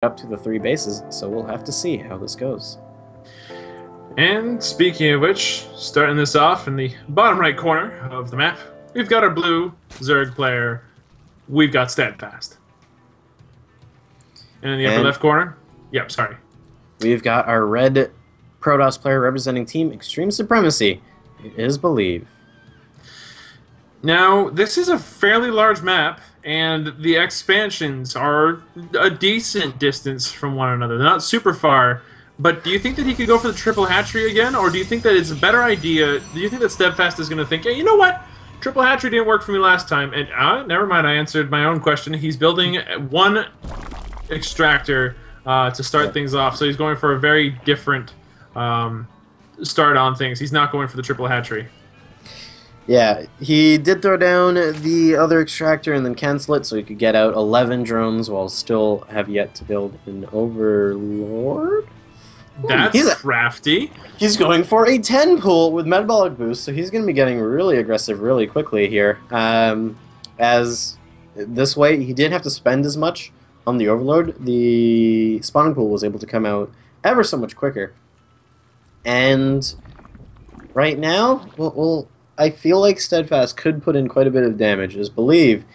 up to the 3 bases, so we'll have to see how this goes. And speaking of which, starting this off in the bottom right corner of the map, we've got our blue Zerg player. We've got SteAdfaSt. And in the upper left corner, we've got our red Protoss player representing Team Extreme Supremacy. It is Believe. Now, this is a fairly large map, and the expansions are a decent distance from one another. They're not super far, but do you think that he could go for the triple hatchery again, or do you think that it's a better idea? Do you think that SteAdfaSt is going to think, hey, you know what? Triple hatchery didn't work for me last time, and never mind, I answered my own question. He's building one extractor to start things off, so he's going for a very different start on things. He's not going for the triple hatchery. Yeah, he did throw down the other extractor and then cancel it so he could get out 11 drones while still have yet to build an overlord. That's crafty. He's going for a 10 pool with metabolic boost, so he's going to be getting really aggressive really quickly here. As this way, he didn't have to spend as much on the overlord. The spawning pool was able to come out ever so much quicker. And right now, I feel like SteAdfaSt could put in quite a bit of damage. As Believe,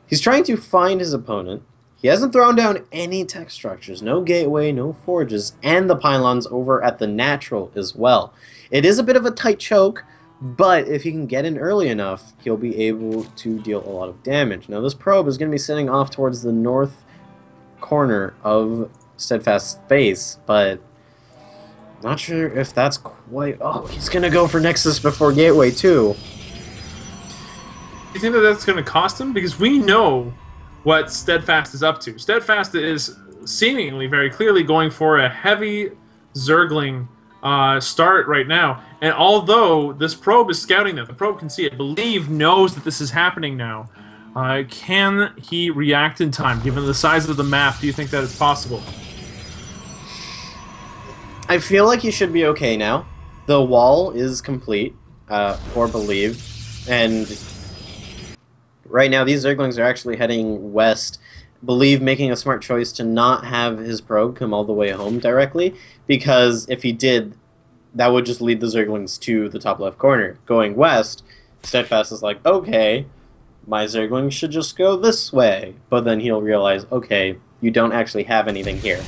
he's trying to find his opponent. He hasn't thrown down any tech structures, no gateway, no forges, and the pylons over at the natural as well. It is a bit of a tight choke, but if he can get in early enough, he'll be able to deal a lot of damage. Now this probe is going to be sitting off towards the north corner of SteAdfaSt's base, but not sure if that's quite... Oh, he's going to go for Nexus before Gateway, too. You think that that's going to cost him? Because we know what SteAdfaSt is up to. SteAdfaSt is seemingly very clearly going for a heavy Zergling start right now. And although this probe is scouting that, the probe can see it, Believe knows that this is happening now. Can he react in time? Given the size of the map, do you think that it's possible? I feel like he should be okay now. The wall is complete for Believe, and right now these Zerglings are actually heading west. Believe making a smart choice to not have his probe come all the way home directly, because if he did, that would just lead the Zerglings to the top left corner. Going west, SteAdfaSt is like, okay, my Zerglings should just go this way, but then he'll realize, okay, you don't actually have anything here.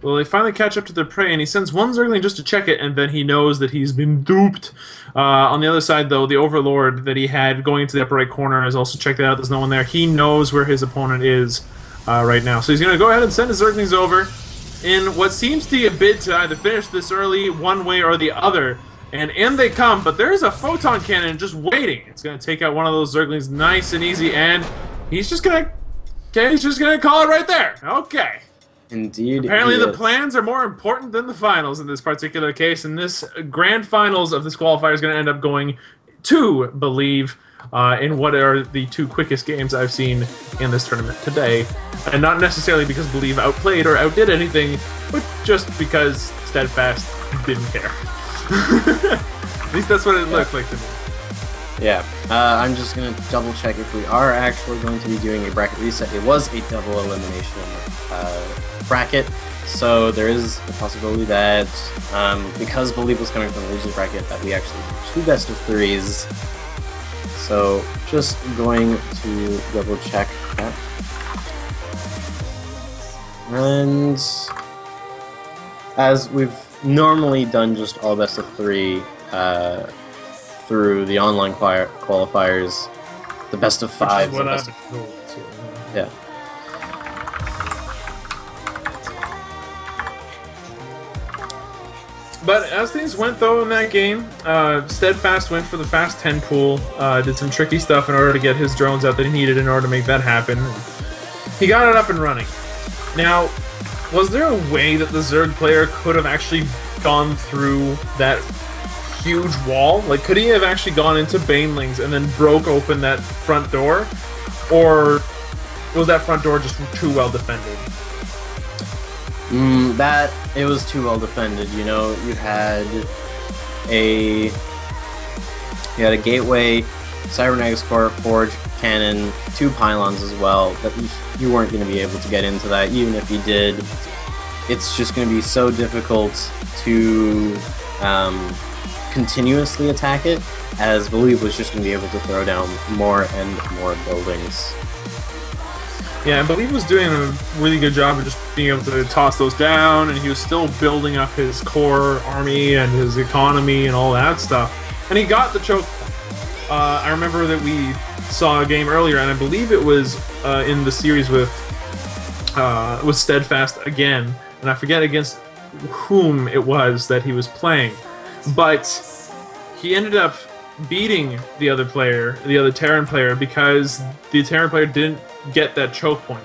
Well, they finally catch up to their prey, and he sends one Zergling just to check it, and then he knows that he's been duped. On the other side, though, the Overlord that he had going into the upper right corner has also checked it out. There's no one there. He knows where his opponent is right now. So he's going to go ahead and send his Zerglings over in what seems to be a bid to either finish this early one way or the other. And in they come, but there's a photon cannon just waiting. It's going to take out one of those Zerglings nice and easy, and he's just going to call it right there. Okay. Indeed. Apparently the plans are more important than the finals in this particular case, and this grand finals of this qualifier is going to end up going to Believe in what are the two quickest games I've seen in this tournament today. And not necessarily because Believe outplayed or outdid anything, but just because SteAdfaSt didn't care. At least that's what it looked like to me. Yeah, I'm just going to double check if we are actually going to be doing a bracket reset. It was a double elimination bracket, so there is the possibility that because Believe was coming from the losers bracket, that we actually do 2 best-of-3s. So just going to double check that. And as we've normally done just all best-of-3 through the online qualifiers, the best-of-5. Yeah. But as things went, though, in that game, SteAdfaSt went for the fast 10 pool, did some tricky stuff in order to get his drones out that he needed in order to make that happen. He got it up and running. Now, was there a way that the Zerg player could have actually gone through that huge wall? Like, could he have actually gone into Banelings and then broke open that front door? Or was that front door just too well defended? It was too well defended. You know, you had a gateway, cybernetics core, forge, cannon, 2 pylons as well, but you weren't going to be able to get into that. Even if you did, it's just going to be so difficult to continuously attack it, as Believe was just going to be able to throw down more and more buildings. Yeah, and Believe was doing a really good job of just being able to toss those down, and he was still building up his core army and his economy and all that stuff. And he got the choke. I remember that we saw a game earlier, and I believe it was in the series with SteAdfaSt again, and I forget against whom it was that he was playing, but he ended up beating the other player, the other Terran player, because the Terran player didn't get that choke point.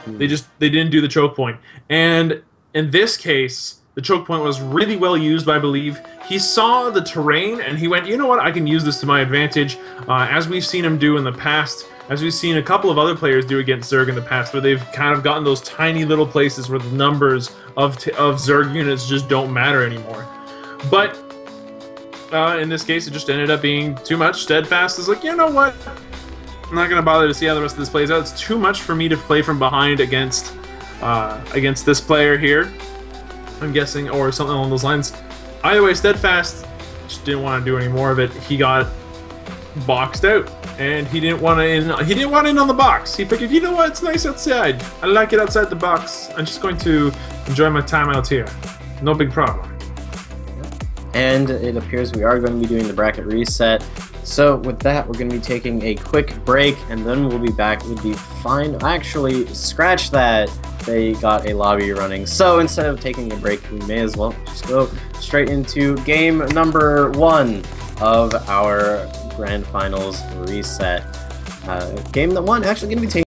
They didn't do the choke point. And in this case, the choke point was really well used by Believe. He saw the terrain and he went, you know what, I can use this to my advantage, as we've seen him do in the past, as we've seen a couple of other players do against Zerg in the past, where they've kind of gotten those tiny little places where the numbers of Zerg units just don't matter anymore. But in this case, it just ended up being too much. SteAdfaSt is like, you know what? I'm not going to bother to see how the rest of this plays out. It's too much for me to play from behind against this player here, I'm guessing, or something along those lines. Either way, SteAdfaSt just didn't want to do any more of it. He got boxed out, and he didn't want to in. He didn't want in on the box. He figured, you know what? It's nice outside. I like it outside the box. I'm just going to enjoy my time out here. No big problem. And it appears we are going to be doing the bracket reset. So with that, we're going to be taking a quick break, and then we'll be back with the final. Actually, scratch that. They got a lobby running. So instead of taking a break, we may as well just go straight into game number 1 of our Grand Finals reset. Game 1 actually going to be taking